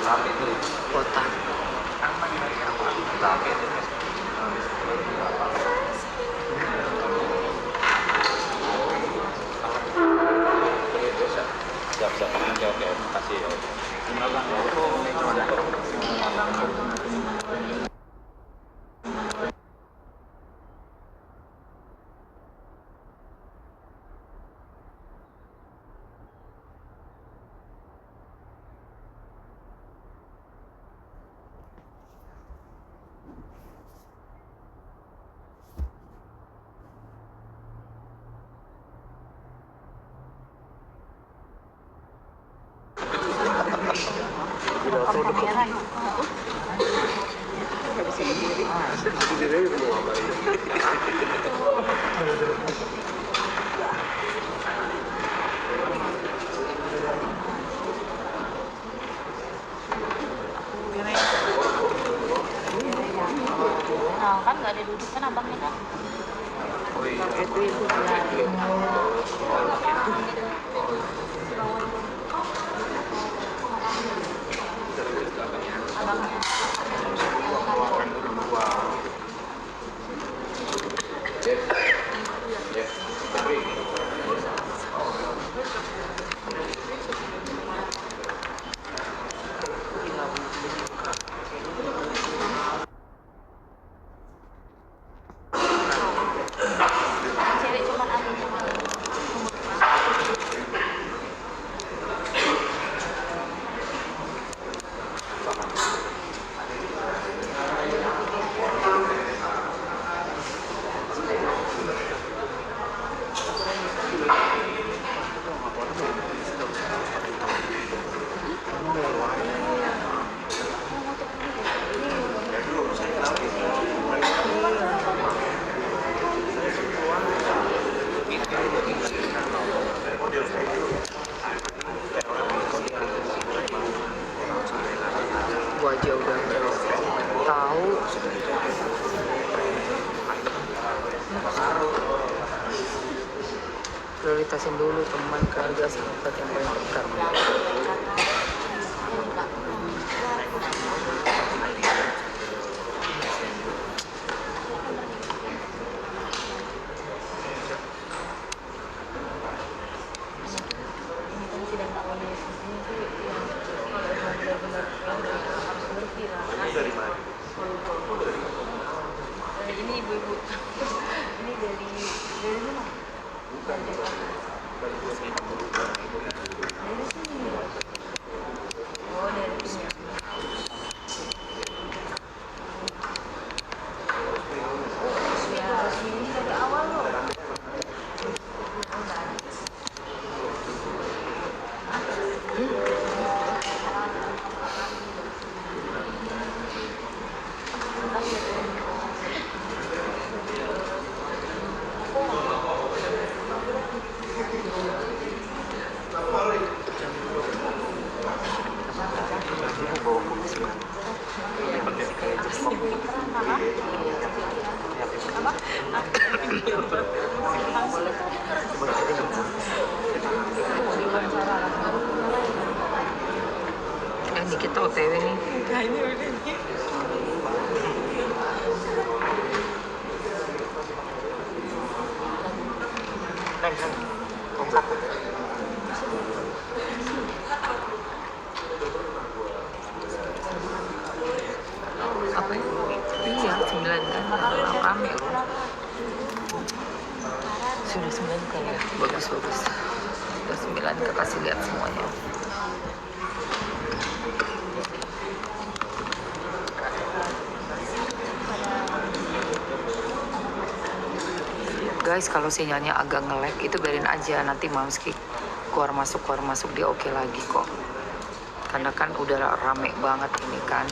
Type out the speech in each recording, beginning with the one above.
kota. Siap-siap, oke, makasih ya. Nah, kan nggak ada duduk kan abangnya kan? Cewek cuma aku cuma Gua aja udah tahu. Prioritasin dulu teman, keluarga, sahabat yang paling dekat. tidak tahu ini ini ibu-ibu ini dari mana? Dari sini. Oh, dari sini. Ya, resmi ini dari awal loh. Ini kita OTW nih. Apa ya? Iya, 9 kan. Rame loh. Sudah 9 kan ya? Bagus-bagus. Sudah 9, kita kasih lihat semuanya. Guys, kalau sinyalnya agak nge-lag itu biarin aja, nanti Mamski keluar masuk dia oke lagi kok. Karena kan udah rame banget ini kan.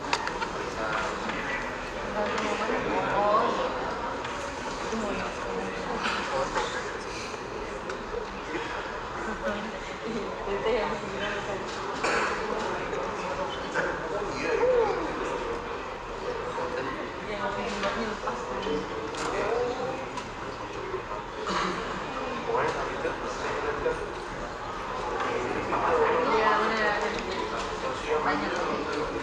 Banyak.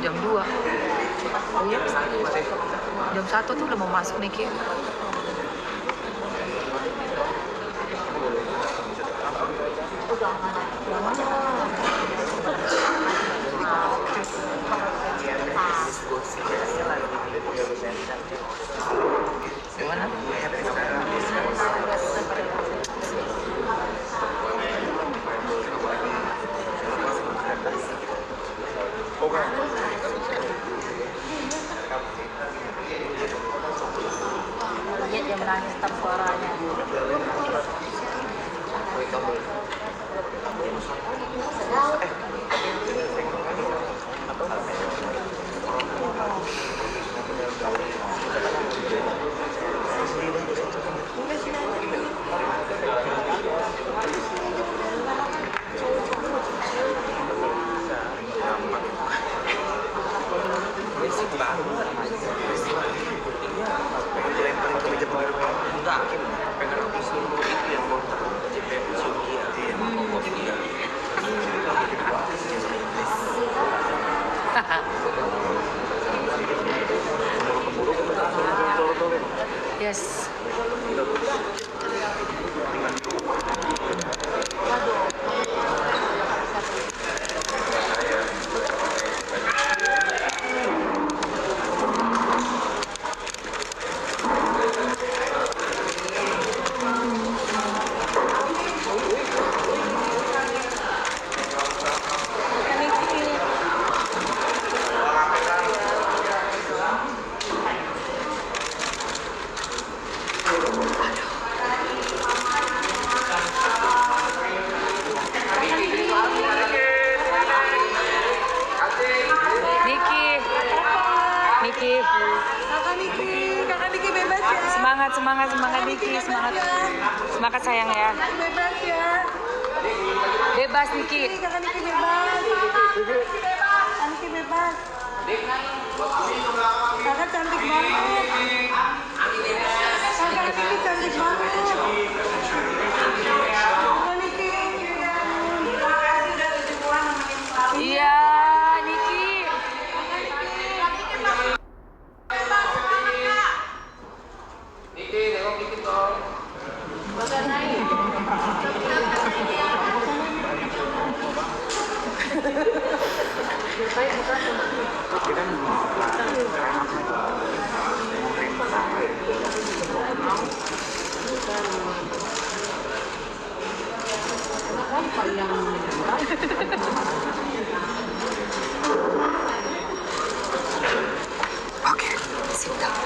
Jam 2. Oh iya, jam 1 tuh udah mau masuk nih, Ki. Gimana? Lihat dia menangis tetap suaranya. Yes. Niki. Kakak Niki bebas ya. Semangat Niki, semangat. Semangat sayang ya. Bebas ya. Bebas Niki. Kakak Niki bebas. Kakak Niki bebas. Kakak cantik banget. Kakak Niki cantik banget. Kakak Niki. Iya, Niki. Oke, sit down.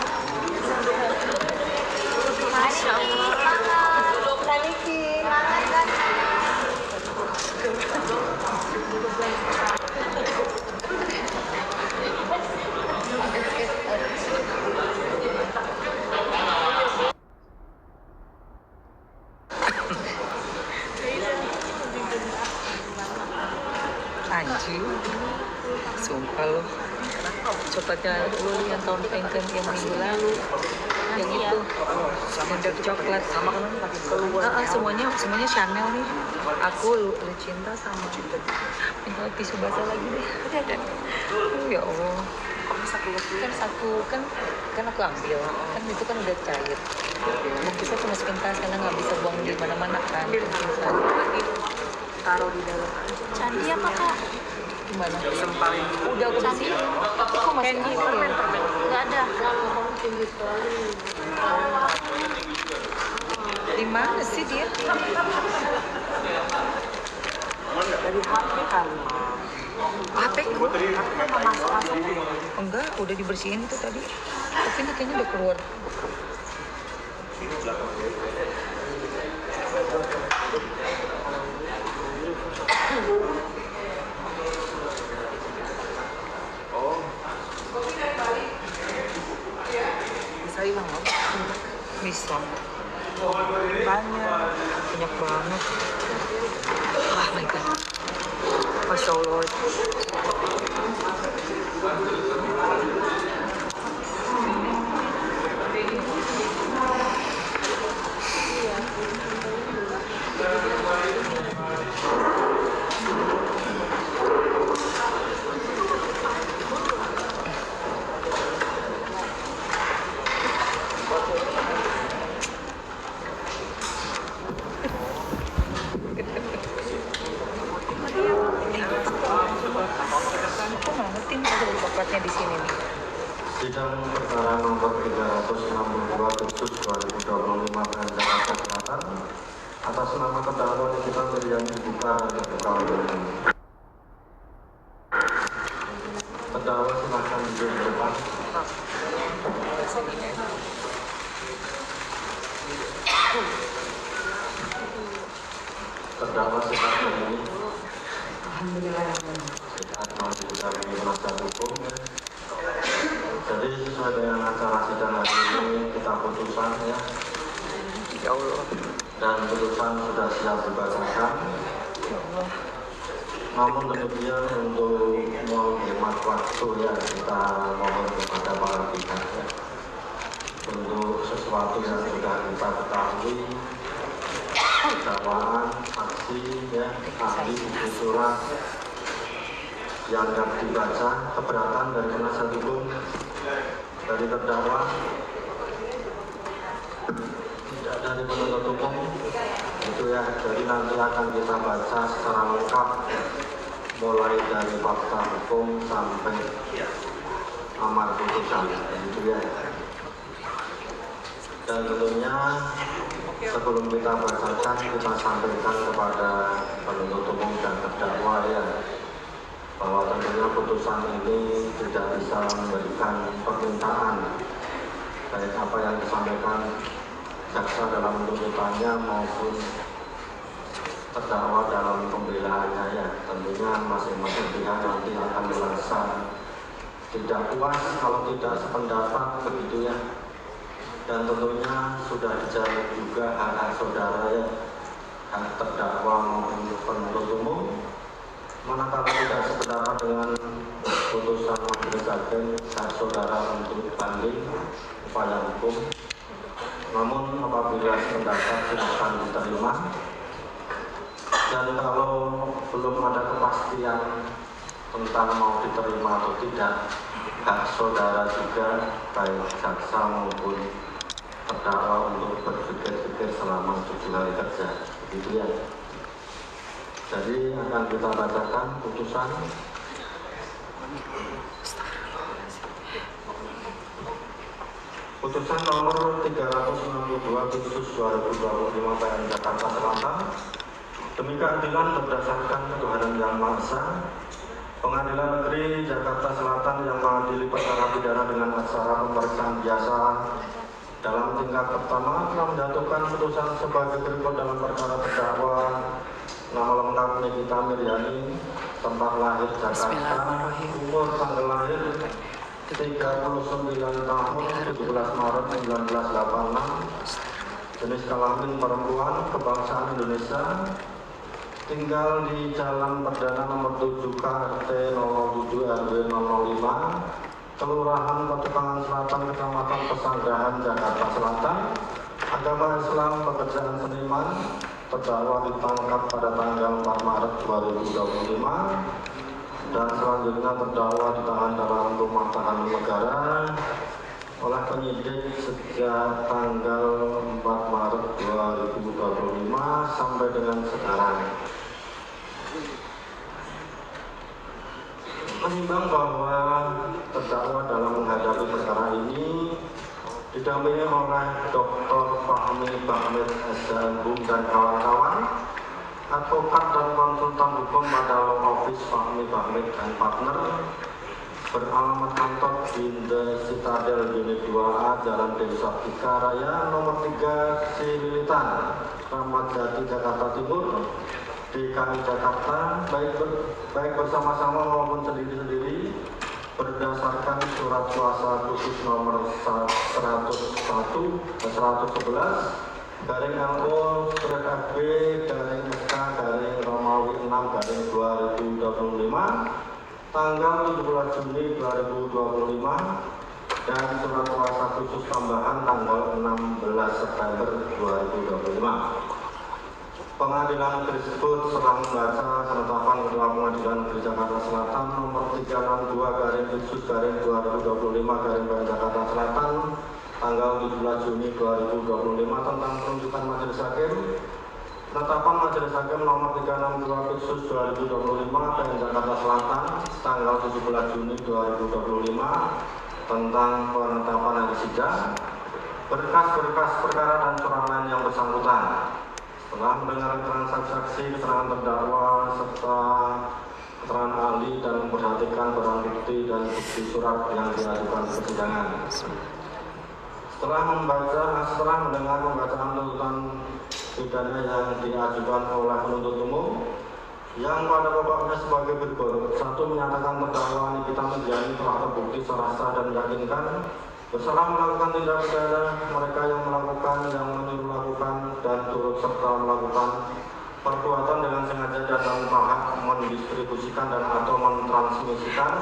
Masya Allah. Kakak Niki. Anjing, sumpah lo. Coklatnya lo yang tahun pengken yang minggu lalu, yang itu, yang dark coklat. Sama kan pakai semuanya Chanel nih. Aku lu cinta sama minta tisu basah lagi deh. Ada. Ya Allah. Kan aku ambil. Kan itu kan udah cair. Mau kita cuma sepintas karena nggak bisa buang di mana-mana kan. Taruh di dalam. Candi apa kak? Gimana? Udah aku bersihin. Tapi kok masih ada ya? Nggak ada. Di mana sih dia? Dari HP kali. HP ku? Enggak, udah dibersihin itu tadi. Tapi ini kayaknya udah keluar. kali lang, no? Bisa. Banyak. Banyak banget. Oh my God. Masya Allah. Aku ngerti ada bakatnya di sini nih. Sidang perkara nomor 362/2025 PN Jakarta Selatan atas nama terdakwa Nikita Miryani dibuka dan terbuka untuk umum. Terdakwa silakan duduk di depan. Terdakwa sehat ini. Sehat masih bisa penasihat hukum. Jadi sesuai dengan acara sidang hari ini kita putusan ya. Ya Allah. Dan putusan sudah siap dibacakan. Ya Allah. Namun demikian untuk menghemat waktu ya kita mohon kepada para pihak ya. Untuk sesuatu yang sudah kita ketahui, dakwaan, saksi ya, ahli bukti surat yang dapat dibaca, keberatan dari penasihat hukum dari terdakwa, tidak dari penuntut umum, itu ya. Jadi nanti akan kita baca secara lengkap mulai dari fakta hukum sampai amar putusan, gitu ya. Dan tentunya sebelum kita bacakan kita sampaikan kepada penuntut umum dan terdakwa ya, bahwa tentunya putusan ini tidak bisa memberikan permintaan baik apa yang disampaikan jaksa dalam tuntutannya maupun terdakwa dalam pembelaannya ya. Tentunya masing-masing pihak nanti akan merasa tidak puas kalau tidak sependapat begitu ya. Dan tentunya sudah dijawab juga hak saudara ya, hak terdakwa maupun penuntut umum. Manakala tidak sependapat dengan putusan majelis hakim, hak saudara untuk banding upaya hukum. Namun apabila sependapat silakan diterima. Dan kalau belum ada kepastian tentang mau diterima atau tidak, hak saudara juga baik jaksa maupun terdakwa untuk berpikir-pikir selama 7 hari kerja, begitu ya. Jadi akan kita bacakan putusan. Putusan nomor 362/2025 PN Jakarta Selatan demi keadilan berdasarkan ketuhanan yang Maha Esa, Pengadilan Negeri Jakarta Selatan yang mengadili perkara pidana dengan acara pemeriksaan biasa dalam tingkat pertama telah menjatuhkan putusan sebagai berikut dalam perkara terdakwa nama lengkap Nikita Miryani, tempat lahir Jakarta, umur tanggal lahir 39 tahun 17 Maret 1986, jenis kelamin perempuan, kebangsaan Indonesia, tinggal di Jalan Perdana nomor 7 KRT 07 RW 005, Kelurahan Petukangan Selatan, Kecamatan Pesanggerahan, Jakarta Selatan, agama Islam, pekerjaan seniman, terdakwa ditangkap pada tanggal 4 Maret 2025, dan selanjutnya terdakwa ditahan dalam rumah tahanan negara oleh penyidik sejak tanggal 4 Maret 2025 sampai dengan sekarang. Menimbang bahwa terdakwa dalam menghadapi perkara ini didampingi oleh Dr. Fahmi Bahmid SDM dan kawan-kawan, advokat dan konsultan hukum pada Law Office Fahmi Bahmid dan partner, beralamat kantor di The Citadel Unit 2A Jalan Desa Bika Raya nomor 3 Cililitan, Kramat Jati, Jakarta Timur, DKI Jakarta, baik bersama-sama maupun sendiri-sendiri, berdasarkan berdasarkan surat kuasa khusus nomor 101/FB/SK/Romawi 6/2025 tanggal 17 Juni 2025 dan surat kuasa khusus tambahan tanggal 16 September 2025. Pengadilan negeri tersebut setelah membaca penetapan Ketua Pengadilan Negeri Jakarta Selatan nomor 362/2025 Jakarta Selatan tanggal 17 Juni 2025 tentang penunjukan majelis hakim, penetapan majelis hakim nomor 362/2025 Jakarta Selatan tanggal 17 Juni 2025 tentang penetapan hari sidang, berkas-berkas perkara dan surat lain yang bersangkutan. Setelah mendengar keterangan saksi, keterangan terdakwa, serta keterangan ahli dan memperhatikan barang bukti dan bukti surat yang diajukan ke persidangan. Setelah mendengar pembacaan tuntutan pidana yang diajukan oleh penuntut umum, yang pada pokoknya sebagai berikut: 1. Menyatakan terdakwa Nikita Milyani telah terbukti secara sah dan meyakinkan bersalah melakukan tindak pidana mereka yang melakukan, yang menyuruh melakukan, dan turut serta melakukan perbuatan dengan sengaja dan tanpa hak mendistribusikan dan atau mentransmisikan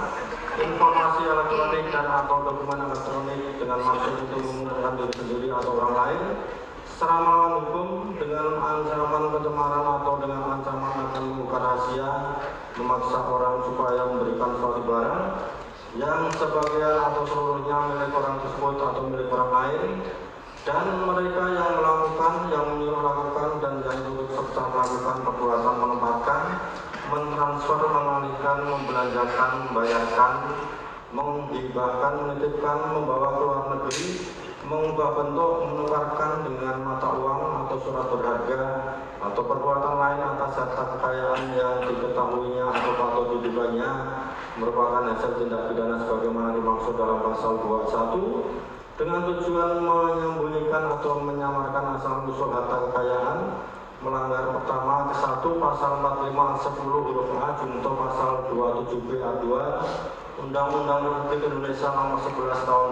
informasi elektronik dan atau dokumen elektronik dengan maksud untuk menguntungkan diri sendiri atau orang lain secara melawan hukum, dengan ancaman pencemaran atau dengan ancaman akan membuka rahasia, memaksa orang supaya memberikan suatu barang yang sebagian atau seluruhnya milik orang tersebut atau milik orang lain, dan mereka yang melakukan, yang menyuruh melakukan, dan yang turut serta melakukan perbuatan menempatkan, mentransfer, mengalihkan, membelanjakan, membayarkan, menghibahkan, menitipkan, membawa ke luar negeri, mengubah bentuk, menukarkan dengan mata uang atau surat berharga, atau perbuatan lain atas harta kekayaan yang diketahuinya atau patut diduganya merupakan hasil tindak pidana sebagaimana dimaksud dalam pasal 21 dengan tujuan menyembunyikan atau menyamarkan asal usul harta kekayaan, melanggar pertama ke 1 pasal 45 10 huruf A junto pasal 27B A2 Undang-Undang Republik Indonesia nomor 11 tahun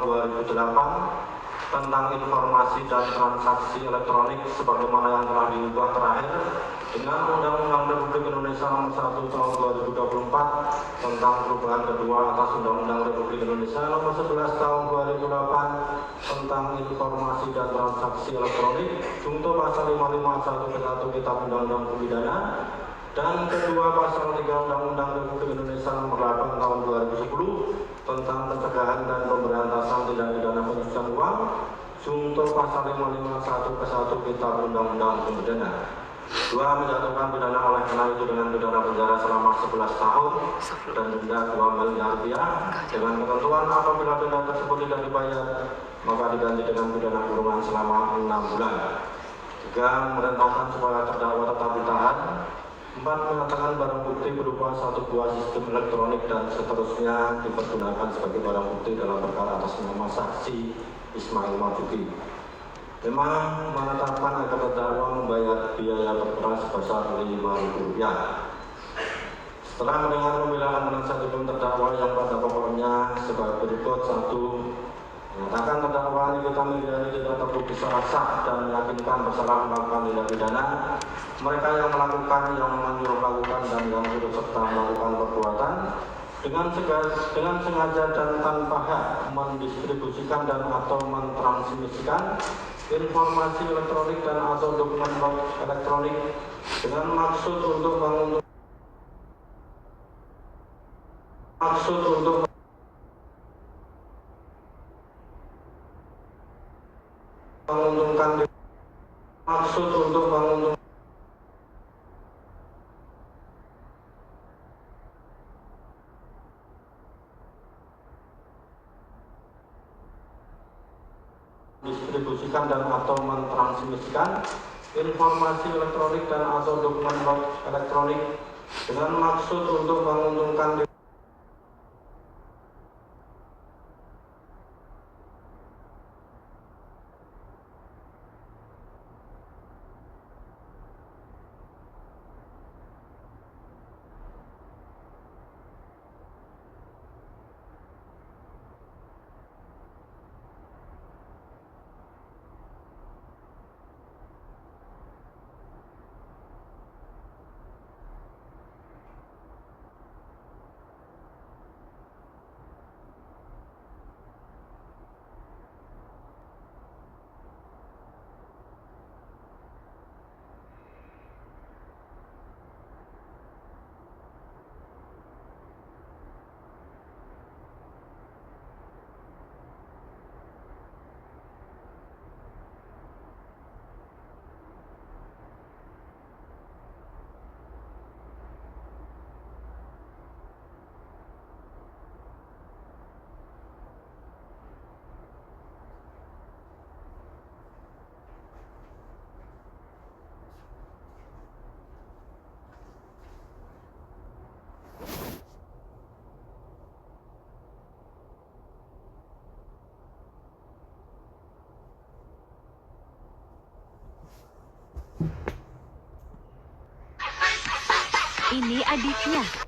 2008 tentang informasi dan transaksi elektronik sebagaimana yang telah diubah terakhir dengan Undang-Undang Republik Indonesia nomor 1 tahun 2024 tentang perubahan kedua atas Undang-Undang Republik Indonesia nomor 11 tahun 2008 tentang informasi dan transaksi elektronik junto pasal 551 ke 1 Kitab Undang-Undang Pidana dan kedua pasal 3 Undang-Undang Republik Indonesia nomor 8 tahun 2010 tentang pencegahan dan pemberantasan tindak pidana pencucian uang junto pasal 551 ke 1 Kitab Undang-Undang Pidana. 2. Menjatuhkan pidana oleh karena itu dengan pidana penjara selama 11 tahun dan denda 2 miliar rupiah dengan ketentuan apabila denda tersebut tidak dibayar maka diganti dengan pidana kurungan selama 6 bulan. 3. Memerintahkan supaya terdakwa tetap ditahan. 4. Mengatakan barang bukti berupa satu buah sistem elektronik dan seterusnya dipergunakan sebagai barang bukti dalam perkara atas nama saksi Ismail Marzuki. 5. Menetapkan agar terdakwa membayar biaya perkara sebesar Rp5.000. Setelah mendengar pembelaan penasihat hukum terdakwa yang pada pokoknya sebagai berikut: 1. Menyatakan terdakwa Nikita Milyani tidak terbukti secara sah dan meyakinkan bersalah melakukan tindak pidana mereka yang melakukan, yang menyuruh melakukan, dan yang turut serta melakukan perbuatan dengan sengaja dan tanpa hak mendistribusikan dan atau mentransmisikan informasi elektronik dan atau dokumen elektronik dengan maksud untuk menguntungkan distribusikan dan atau mentransmisikan informasi elektronik dan atau dokumen elektronik dengan maksud untuk menguntungkan Ini Aditya,